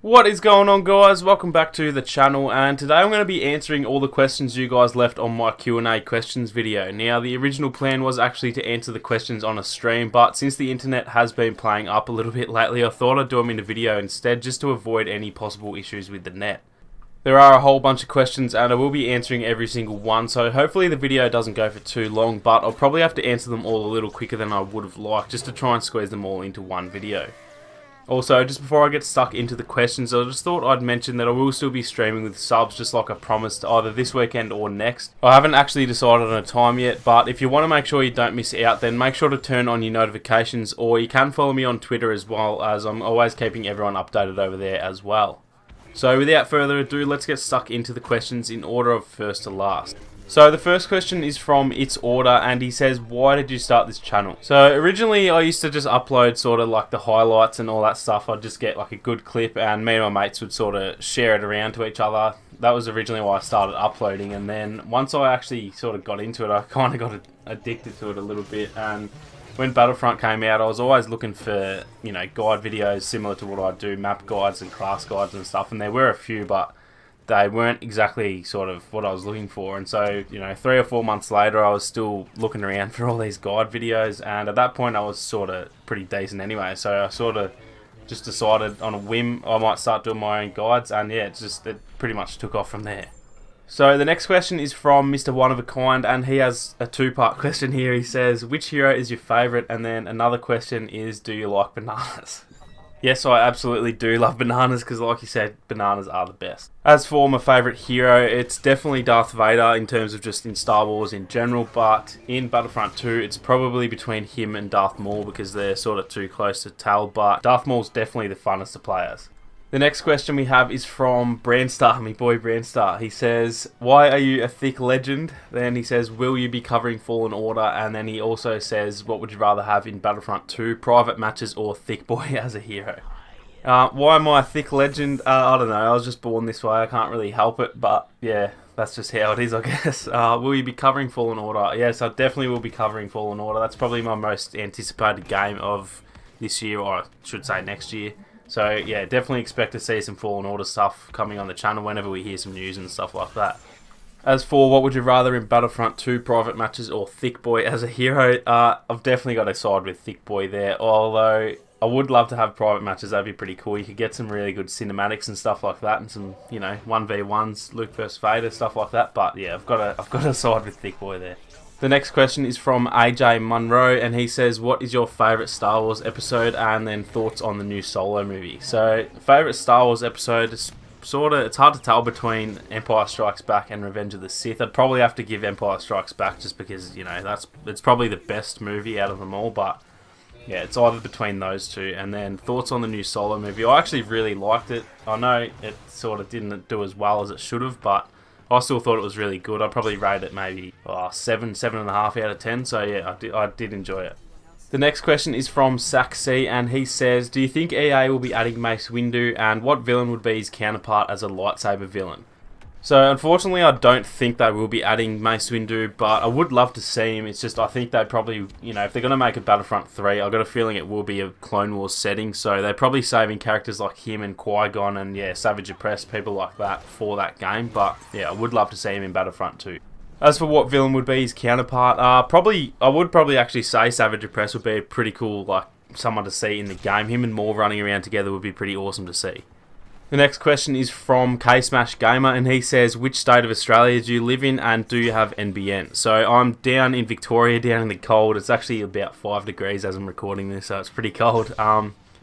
What is going on, guys? Welcome back to the channel, and today I'm going to be answering all the questions you guys left on my Q&A questions video. Now, the original plan was actually to answer the questions on a stream, but since the internet has been playing up a little bit lately, I thought I'd do them in a video instead, just to avoid any possible issues with the net. There are a whole bunch of questions, and I will be answering every single one, so hopefully the video doesn't go for too long, but I'll probably have to answer them all a little quicker than I would have liked, just to try and squeeze them all into one video. Also, just before I get stuck into the questions, I just thought I'd mention that I will still be streaming with subs, just like I promised, either this weekend or next. I haven't actually decided on a time yet, but if you want to make sure you don't miss out, then make sure to turn on your notifications, or you can follow me on Twitter as well, as I'm always keeping everyone updated over there as well. So without further ado, let's get stuck into the questions in order of first to last. So the first question is from It's Order, and he says, why did you start this channel? So originally I used to just upload sort of like the highlights and all that stuff. I'd just get like a good clip and me and my mates would sort of share it around to each other. That was originally why I started uploading, and then once I actually sort of got into it, I kind of got addicted to it a little bit. And when Battlefront came out, I was always looking for, you know, guide videos similar to what I do, map guides and class guides and stuff, and there were a few, but they weren't exactly sort of what I was looking for. And so, you know, 3 or 4 months later, I was still looking around for all these guide videos, and at that point I was sort of pretty decent anyway, so I sort of just decided on a whim I might start doing my own guides, and yeah, it pretty much took off from there. So the next question is from Mr. One of a Kind, and he has a two-part question here. He says, which hero is your favourite? And then another question is, do you like bananas? Yes, I absolutely do love bananas, because like you said, bananas are the best. As for my favourite hero, it's definitely Darth Vader in terms of just in Star Wars in general, but in Battlefront 2, it's probably between him and Darth Maul, because they're sort of too close to tell, but Darth Maul's definitely the funnest to play as. The next question we have is from Brandstar, my boy Brandstar. He says, why are you a thick legend? Then he says, will you be covering Fallen Order? And then he also says, what would you rather have in Battlefront 2, private matches or thick boy as a hero? Why am I a thick legend? I don't know, I was just born this way, I can't really help it, but yeah, that's just how it is, I guess. Will you be covering Fallen Order? Yes, I definitely will be covering Fallen Order. That's probably my most anticipated game of this year, or I should say next year. So yeah, definitely expect to see some Fallen Order stuff coming on the channel whenever we hear some news and stuff like that. As for what would you rather in Battlefront 2, private matches or thick boy as a hero, I've definitely got to side with thick boy there, although I would love to have private matches. That'd be pretty cool. You could get some really good cinematics and stuff like that, and some, you know, 1v1s, Luke vs Vader, stuff like that. But yeah, I've got to side with thick boy there. The next question is from AJ Munro, and he says, what is your favourite Star Wars episode? And then thoughts on the new Solo movie. So, favourite Star Wars episode is it's hard to tell between Empire Strikes Back and Revenge of the Sith. I'd probably have to give Empire Strikes Back, just because, you know, it's probably the best movie out of them all, but yeah, it's either between those two. And then thoughts on the new Solo movie. I actually really liked it. I know it sort of didn't do as well as it should have, but I still thought it was really good. I'd probably rate it maybe 7.5 out of 10. So yeah, I did enjoy it. The next question is from Sack C, and he says, do you think EA will be adding Mace Windu, and what villain would be his counterpart as a lightsaber villain? So unfortunately, I don't think they will be adding Mace Windu, but I would love to see him. It's just, I think they probably, you know, if they're going to make a Battlefront 3, I've got a feeling it will be a Clone Wars setting, so they're probably saving characters like him and Qui-Gon and, yeah, Savage Opress, people like that for that game, but yeah, I would love to see him in Battlefront 2. As for what villain would be his counterpart, I would probably actually say Savage Opress would be a pretty cool, like, someone to see in the game. Him and Maul running around together would be pretty awesome to see. The next question is from K-Smash Gamer, and he says, which state of Australia do you live in, and do you have NBN? So I'm down in Victoria, down in the cold. It's actually about 5 degrees as I'm recording this, so it's pretty cold.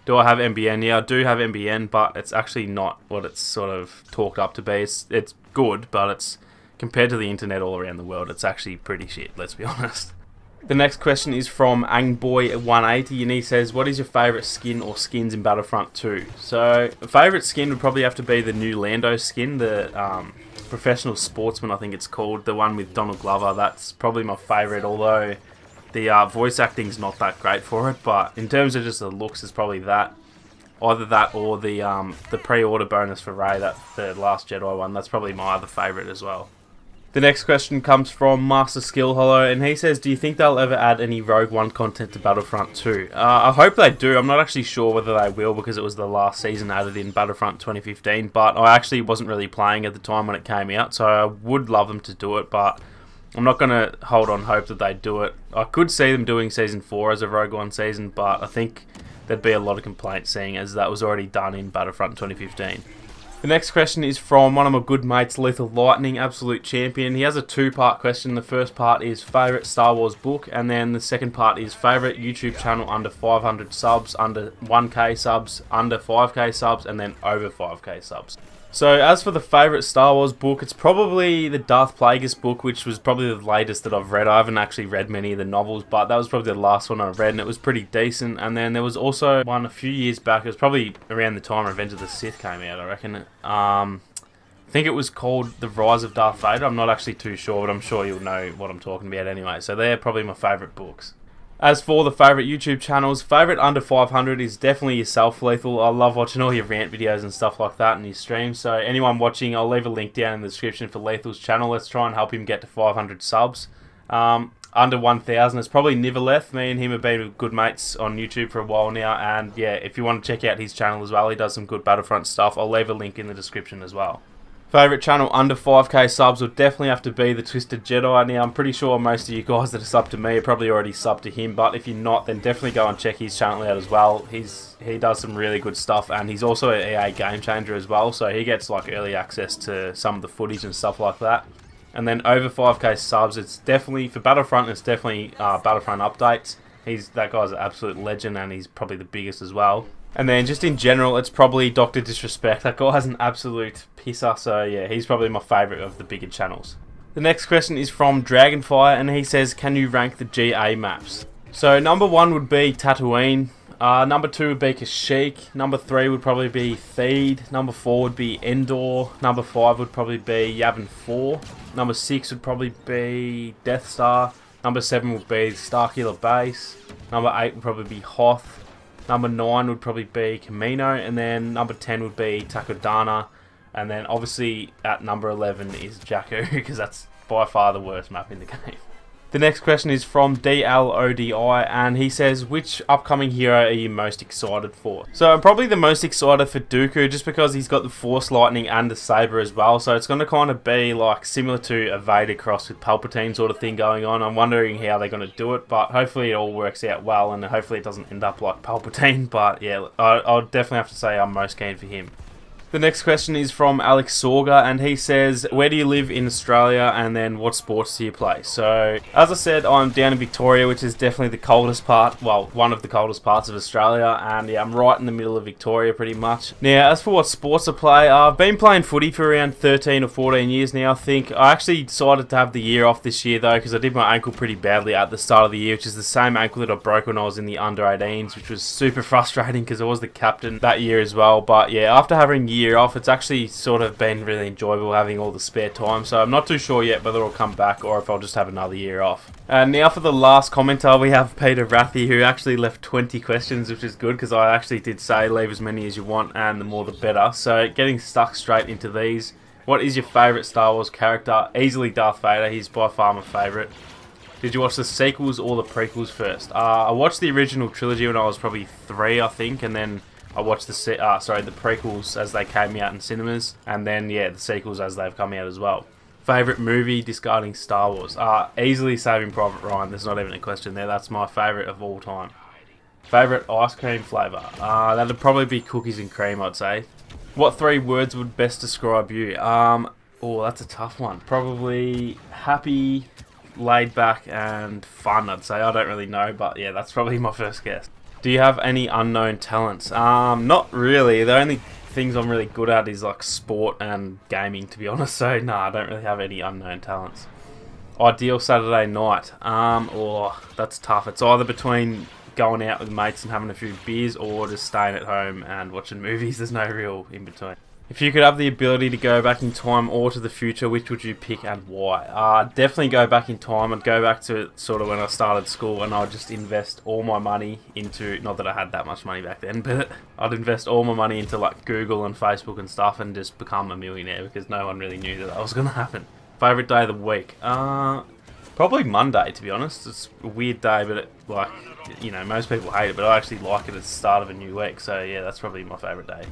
Do I have NBN? Yeah, I do have NBN, but it's actually not what it's sort of talked up to be. It's good, but it's, compared to the internet all around the world, it's actually pretty shit, let's be honest. The next question is from Angboy180, and he says, what is your favourite skin or skins in Battlefront 2? So, favourite skin would probably have to be the new Lando skin, the Professional Sportsman, I think it's called, the one with Donald Glover. That's probably my favourite, although the voice acting's not that great for it, but in terms of just the looks, it's probably that. Either that or the pre-order bonus for Rey, that the Last Jedi one, that's probably my other favourite as well. The next question comes from Master Skill Hollow, and he says, do you think they'll ever add any Rogue One content to Battlefront 2? I hope they do. I'm not actually sure whether they will because it was the last season added in Battlefront 2015, but I actually wasn't really playing at the time when it came out, so I would love them to do it, but I'm not going to hold on hope that they do it. I could see them doing Season 4 as a Rogue One season, but I think there'd be a lot of complaints seeing as that was already done in Battlefront 2015. The next question is from one of my good mates, Lethal Lightning, absolute champion. He has a two-part question. The first part is favourite Star Wars book, and then the second part is favourite YouTube channel under 500 subs, under 1k subs, under 5k subs, and then over 5k subs. So as for the favourite Star Wars book, it's probably the Darth Plagueis book, which was probably the latest that I've read. I haven't actually read many of the novels, but that was probably the last one I read, and it was pretty decent. And then there was also one a few years back. It was probably around the time Revenge of the Sith came out, I reckon. I think it was called The Rise of Darth Vader. I'm not actually too sure, but I'm sure you'll know what I'm talking about anyway. So they're probably my favourite books. As for the favourite YouTube channels, favourite under 500 is definitely yourself, Lethal. I love watching all your rant videos and stuff like that in your streams. So anyone watching, I'll leave a link down in the description for Lethal's channel. Let's try and help him get to 500 subs. Under 1,000, it's probably Nivoleth. Me and him have been good mates on YouTube for a while now. And yeah, if you want to check out his channel as well, he does some good Battlefront stuff. I'll leave a link in the description as well. Favourite channel under 5k subs would definitely have to be the Twisted Jedi. Now, I'm pretty sure most of you guys that are subbed to me are probably already subbed to him, but if you're not, then definitely go and check his channel out as well. He does some really good stuff, and he's also an EA Game Changer as well, so he gets like early access to some of the footage and stuff like that. And then over 5k subs, it's definitely, for Battlefront, it's definitely Battlefront Updates. That guy's an absolute legend, and he's probably the biggest as well. And then just in general, it's probably Dr. Disrespect. That guy has an absolute pisser, so yeah, he's probably my favourite of the bigger channels. The next question is from Dragonfire, and he says, can you rank the GA maps? So number 1 would be Tatooine, number 2 would be Kashyyyk, number 3 would probably be Theed, number 4 would be Endor, number 5 would probably be Yavin 4, number 6 would probably be Death Star, number 7 would be Starkiller Base, number 8 would probably be Hoth, number 9 would probably be Camino, and then number 10 would be Takodana, and then obviously at number 11 is Jakku, because that's by far the worst map in the game. The next question is from DLODI, and he says, which upcoming hero are you most excited for? So I'm probably the most excited for Dooku, just because he's got the Force Lightning and the Saber as well, so it's going to kind of be like similar to a Vader cross with Palpatine sort of thing going on. I'm wondering how they're going to do it, but hopefully it all works out well, and hopefully it doesn't end up like Palpatine, but yeah, I'll definitely have to say I'm most keen for him. The next question is from Alex Sorga, and he says, where do you live in Australia, and then what sports do you play? So, as I said, I'm down in Victoria, which is definitely the coldest part, well, one of the coldest parts of Australia, and yeah, I'm right in the middle of Victoria pretty much. Now, as for what sports I play, I've been playing footy for around 13 or 14 years now, I think. I actually decided to have the year off this year, though, because I did my ankle pretty badly at the start of the year, which is the same ankle that I broke when I was in the under-18s, which was super frustrating because I was the captain that year as well. But yeah, after having year off, it's actually sort of been really enjoyable having all the spare time, so I'm not too sure yet whether I'll come back or if I'll just have another year off. And now for the last commenter, we have Peter Rathy, who actually left 20 questions, which is good because I actually did say leave as many as you want and the more the better. So getting stuck straight into these, what is your favourite Star Wars character? Easily Darth Vader, he's by far my favourite. Did you watch the sequels or the prequels first? I watched the original trilogy when I was probably 3, I think, and then I watched the prequels as they came out in cinemas, and then yeah, the sequels as they've come out as well. Favourite movie discarding Star Wars? Easily Saving Private Ryan. There's not even a question there. That's my favourite of all time. Favourite ice cream flavour? That'd probably be cookies and cream, I'd say. What 3 words would best describe you? Oh, that's a tough one. Probably happy, laid back, and fun, I'd say. I don't really know, but yeah, that's probably my first guess. Do you have any unknown talents? Not really. The only things I'm really good at is like sport and gaming, to be honest. So no, I don't really have any unknown talents. Ideal Saturday night? That's tough. It's either between going out with mates and having a few beers or just staying at home and watching movies. There's no real in between. If you could have the ability to go back in time or to the future, which would you pick and why? Definitely go back in time. I'd go back to sort of when I started school, and I'd just invest all my money into, not that I had that much money back then, but I'd invest all my money into like Google and Facebook and stuff and just become a millionaire, because no one really knew that was going to happen. Favourite day of the week? Probably Monday, to be honest. It's a weird day, but it, like, you know, most people hate it, but I actually like it at the start of a new week. So yeah, that's probably my favourite day.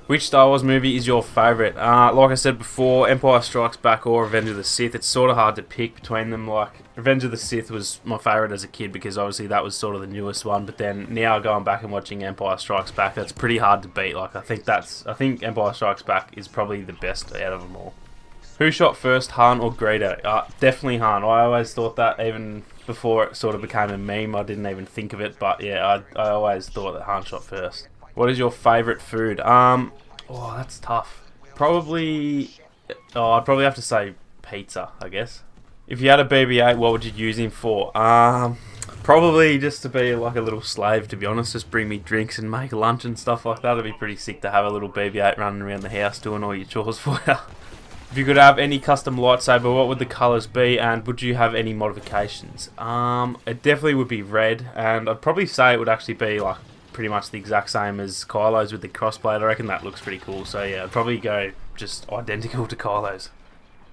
Which Star Wars movie is your favourite? Like I said before, Empire Strikes Back or Revenge of the Sith. It's sort of hard to pick between them. Like, Revenge of the Sith was my favourite as a kid because obviously that was sort of the newest one. But then now going back and watching Empire Strikes Back, that's pretty hard to beat. Like, I think Empire Strikes Back is probably the best out of them all. Who shot first, Han or Greedo? Definitely Han. I always thought that even before it sort of became a meme. I didn't even think of it, but yeah, I always thought that Han shot first. What is your favourite food? Oh, that's tough. Probably, I'd probably have to say pizza, I guess. If you had a BB-8, what would you use him for? Probably just to be like a little slave, to be honest. Just bring me drinks and make lunch and stuff like that. It'd be pretty sick to have a little BB-8 running around the house doing all your chores for you. If you could have any custom lightsaber, what would the colours be, and would you have any modifications? It definitely would be red, and I'd probably say it would actually be like pretty much the exact same as Kylo's with the crossblade. I reckon that looks pretty cool, so yeah, I'd probably go just identical to Kylo's.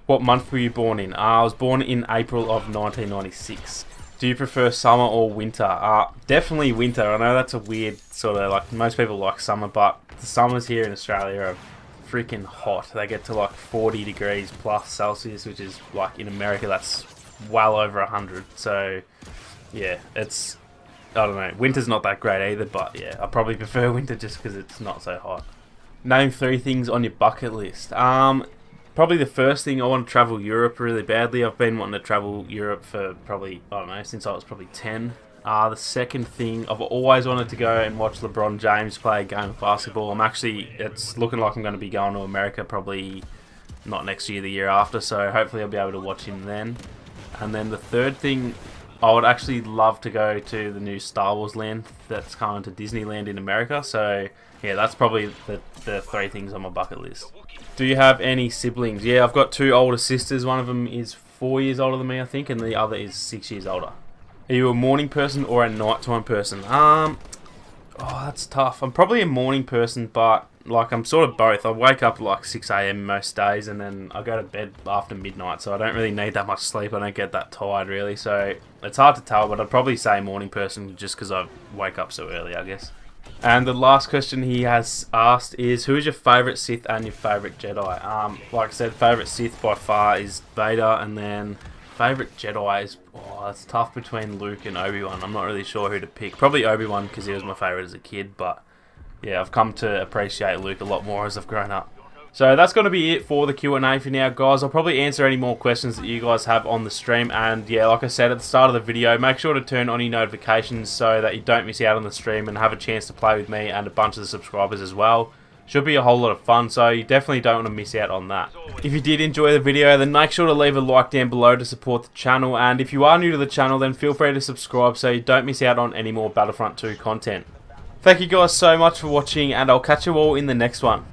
What month were you born in? I was born in April of 1996. Do you prefer summer or winter? Definitely winter. I know that's a weird sort of, like, most people like summer, but the summers here in Australia are freaking hot. They get to like 40 degrees plus Celsius, which is like in America that's well over 100. So yeah, it's, I don't know, winter's not that great either, but yeah, I probably prefer winter just because it's not so hot. Name 3 things on your bucket list. Probably the first thing, I want to travel Europe really badly. I've been wanting to travel Europe for probably, I don't know, since I was probably 10. The second thing, I've always wanted to go and watch LeBron James play a game of basketball. It's looking like I'm going to be going to America probably not next year, the year after, so hopefully I'll be able to watch him then. And then the third thing, I would actually love to go to the new Star Wars land that's coming to Disneyland in America, so yeah, that's probably the 3 things on my bucket list. Do you have any siblings? Yeah, I've got 2 older sisters. One of them is 4 years older than me, I think, and the other is 6 years older. Are you a morning person or a nighttime person? Oh, that's tough. I'm probably a morning person, but like I'm sort of both. I wake up like 6 AM most days, and then I go to bed after midnight, so I don't really need that much sleep. I don't get that tired really, so it's hard to tell, but I'd probably say morning person just because I wake up so early, I guess. And the last question he has asked is, who is your favourite Sith and your favourite Jedi? Like I said, favourite Sith by far is Vader, and then favourite Jedi is, it's tough between Luke and Obi-Wan. I'm not really sure who to pick. Probably Obi-Wan because he was my favourite as a kid, but yeah, I've come to appreciate Luke a lot more as I've grown up. So that's going to be it for the Q&A for now, guys. I'll probably answer any more questions that you guys have on the stream. And yeah, like I said at the start of the video, make sure to turn on your notifications so that you don't miss out on the stream and have a chance to play with me and a bunch of the subscribers as well. Should be a whole lot of fun, so you definitely don't want to miss out on that. If you did enjoy the video, then make sure to leave a like down below to support the channel. And if you are new to the channel, then feel free to subscribe so you don't miss out on any more Battlefront 2 content. Thank you guys so much for watching, and I'll catch you all in the next one.